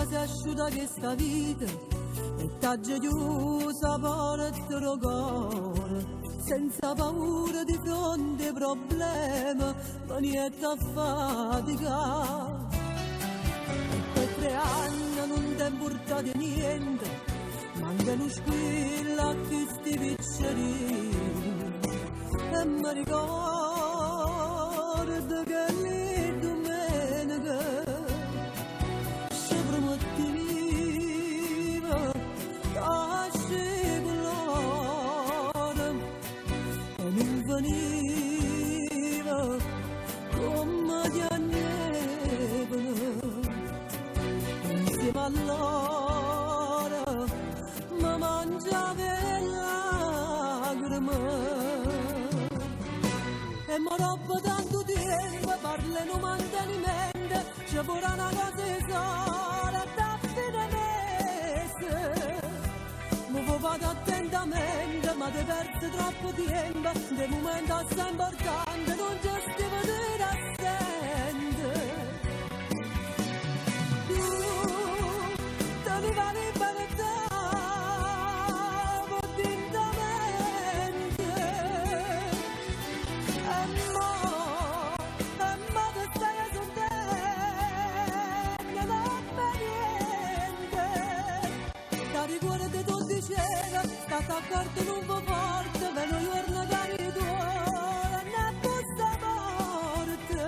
Si asciuga questa vita e t'agge chiusa porta il cuore senza paura di fronte ai problemi ma niente a fatica e per 3 anni non ti è portato niente manca lo squillo a questi piccerini e mi ricordo che lì domenica veniva come ti annevano insieme a loro mi mangiava le lacrime e mi roba tanto tempo parla in un mantenimento ci vorrà una cosa sola da fine mese mi vado attentamente ma ti persi troppo tempo dei momenti assai importanti non ci stiamo dire assente tu te ne vai libertà potentamente e mo te stai assolutamente non fa niente da rigore di tu diceva sta d'accordo non va forte ve lo giorno cari tuoi ne busta morte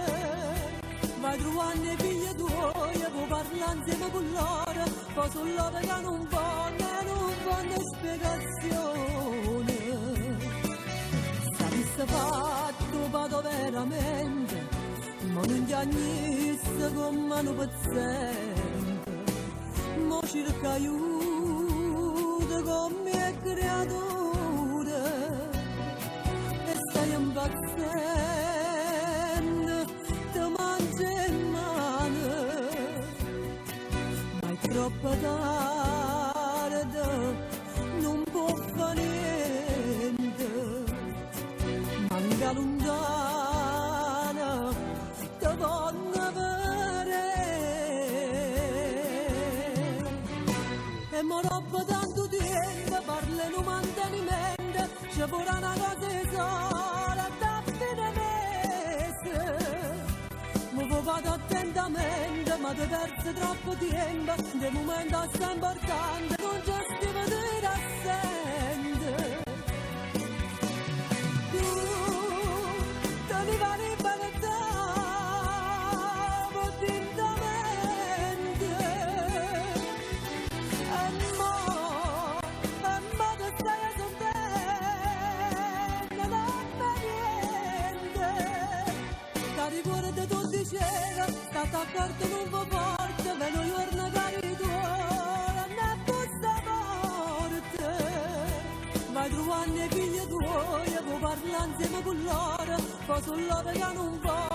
vai trovando i figli tuoi e puoi parlare insieme con loro poi sono loro che non fanno spiegazione sapesse fatto vado veramente ma non ti agnisse come un paziente ma cerca aiuto con mie creature e stai impazzendo ti mangi in mano ma è troppo tardi non può fare niente manca lontana ti voglio avere e mi roba tanto tempo parla in un mantenimento ci vorrà una cosa sola da fine mese mi vado attentamente ma ti persi troppo tempo dei momenti assai importanti non ci stiamo dire assente tu te ne vai libertà potentamente e mo te stai assolutamente non fa niente da rigore di tu diceva sta d'accordo non va forte ve lo giorno cari tuoi ne busta morte vai trovando i figli tuoi e puoi parlare insieme con loro poi sono loro che non vogliono